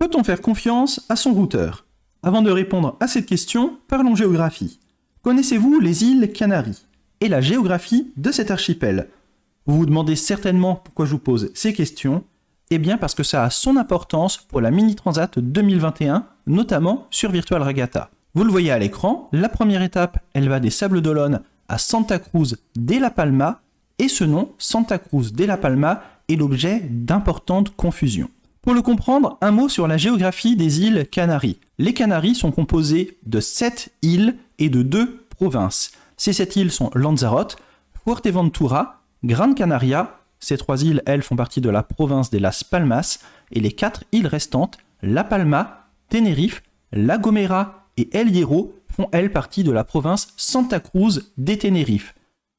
Peut-on faire confiance à son routeur? Avant de répondre à cette question, parlons géographie. Connaissez-vous les îles Canaries et la géographie de cet archipel? Vous vous demandez certainement pourquoi je vous pose ces questions. Eh bien parce que ça a son importance pour la Mini Transat 2021, notamment sur Virtual Regatta. Vous le voyez à l'écran, la première étape, elle va des Sables d'Olonne à Santa Cruz de la Palma, et ce nom, Santa Cruz de la Palma, est l'objet d'importantes confusions. Pour le comprendre, un mot sur la géographie des îles Canaries. Les Canaries sont composées de 7 îles et de 2 provinces. Ces 7 îles sont Lanzarote, Fuerteventura, Gran Canaria. Ces 3 îles, elles, font partie de la province de Las Palmas, et les 4 îles restantes, La Palma, Tenerife, La Gomera et El Hierro, font, elles, partie de la province Santa Cruz de Tenerife.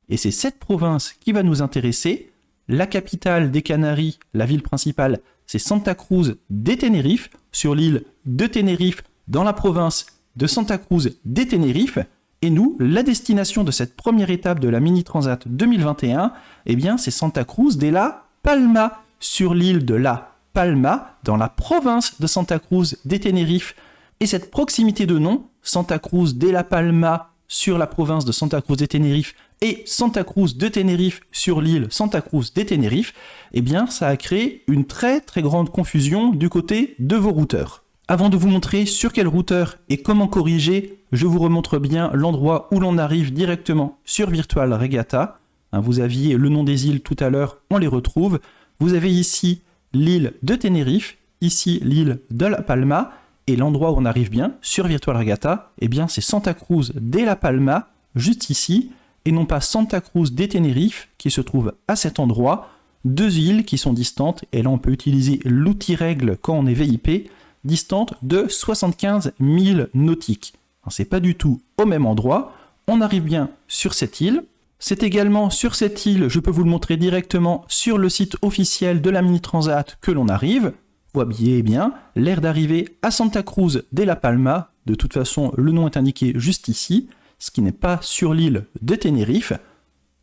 Et c'est cette province qui va nous intéresser. La capitale des Canaries, la ville principale, c'est Santa Cruz de Tenerife, sur l'île de Tenerife, dans la province de Santa Cruz de Tenerife. Et nous, la destination de cette première étape de la Mini Transat 2021, eh bien, c'est Santa Cruz de la Palma, sur l'île de La Palma, dans la province de Santa Cruz de Tenerife. Et cette proximité de nom, Santa Cruz de la Palma, sur la province de Santa Cruz de Tenerife, et Santa Cruz de Tenerife sur l'île Santa Cruz de Tenerife, eh bien ça a créé une très grande confusion du côté de vos routeurs. Avant de vous montrer sur quel routeur et comment corriger, je vous remontre bien l'endroit où l'on arrive directement sur Virtual Regatta. Vous aviez le nom des îles tout à l'heure, on les retrouve. Vous avez ici l'île de Tenerife, ici l'île de La Palma, et l'endroit où on arrive bien sur Virtual Regatta, eh bien c'est Santa Cruz de la Palma, juste ici, et non pas Santa Cruz de Tenerife, qui se trouve à cet endroit. 2 îles qui sont distantes, et là on peut utiliser l'outil règle quand on est VIP, distantes de 75 000 nautiques. C'est pas du tout au même endroit, on arrive bien sur cette île. C'est également sur cette île, je peux vous le montrer directement sur le site officiel de la Mini Transat que l'on arrive. Vous voyez bien l'aire d'arrivée à Santa Cruz de la Palma, de toute façon le nom est indiqué juste ici, ce qui n'est pas sur l'île de Tenerife.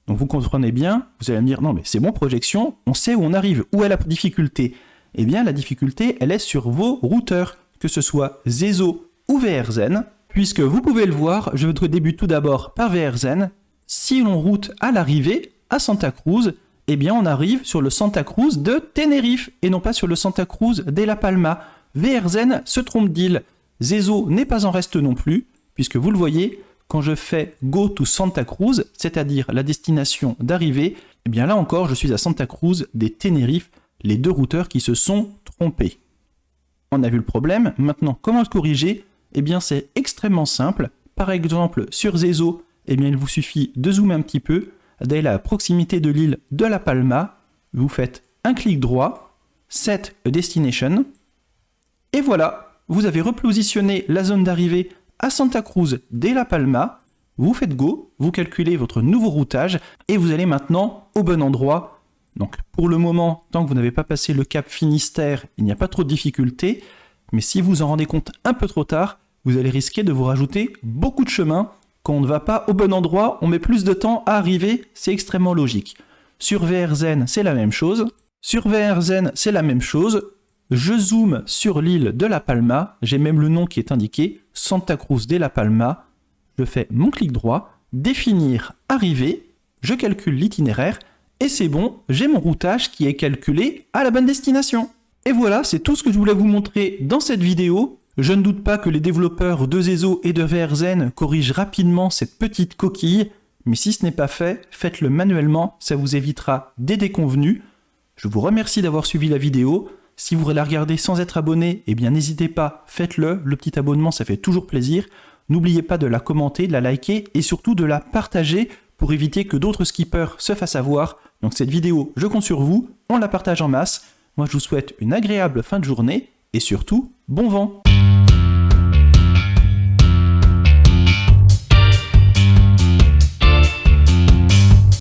Donc vous comprenez bien, vous allez me dire, non mais c'est bon projection, on sait où on arrive, où est la difficulté? Eh bien la difficulté, elle est sur vos routeurs, que ce soit Zezo ou VRZen, puisque vous pouvez le voir, je débute tout d'abord par VRZen. Si l'on route à l'arrivée, à Santa Cruz, eh bien on arrive sur le Santa Cruz de Tenerife, et non pas sur le Santa Cruz de la Palma. VRZen se trompe d'île, Zezo n'est pas en reste non plus, puisque vous le voyez, quand je fais Go to Santa Cruz, c'est-à-dire la destination d'arrivée, eh bien là encore, je suis à Santa Cruz de Tenerife, les 2 routeurs qui se sont trompés. On a vu le problème, maintenant comment le corriger? Eh bien c'est extrêmement simple. Par exemple, sur Zezo, eh bien il vous suffit de zoomer un petit peu, d'aller à la proximité de l'île de La Palma, vous faites un clic droit, Set a Destination, et voilà, vous avez repositionné la zone d'arrivée à Santa Cruz de La Palma, vous faites Go, vous calculez votre nouveau routage, et vous allez maintenant au bon endroit. Donc pour le moment, tant que vous n'avez pas passé le cap Finistère, il n'y a pas trop de difficultés, mais si vous en rendez compte un peu trop tard, vous allez risquer de vous rajouter beaucoup de chemin. Quand on ne va pas au bon endroit, on met plus de temps à arriver, c'est extrêmement logique. Sur VRZen, c'est la même chose. Je zoome sur l'île de La Palma, j'ai même le nom qui est indiqué, Santa Cruz de la Palma. Je fais mon clic droit, définir arrivée, je calcule l'itinéraire, et c'est bon, j'ai mon routage qui est calculé à la bonne destination. Et voilà, c'est tout ce que je voulais vous montrer dans cette vidéo. Je ne doute pas que les développeurs de Zezo et de VRZen corrigent rapidement cette petite coquille, mais si ce n'est pas fait, faites-le manuellement, ça vous évitera des déconvenues. Je vous remercie d'avoir suivi la vidéo. Si vous la regardez sans être abonné, eh bien n'hésitez pas, faites-le, le petit abonnement ça fait toujours plaisir. N'oubliez pas de la commenter, de la liker et surtout de la partager pour éviter que d'autres skippers se fassent avoir. Donc cette vidéo, je compte sur vous, on la partage en masse. Moi je vous souhaite une agréable fin de journée et surtout, bon vent!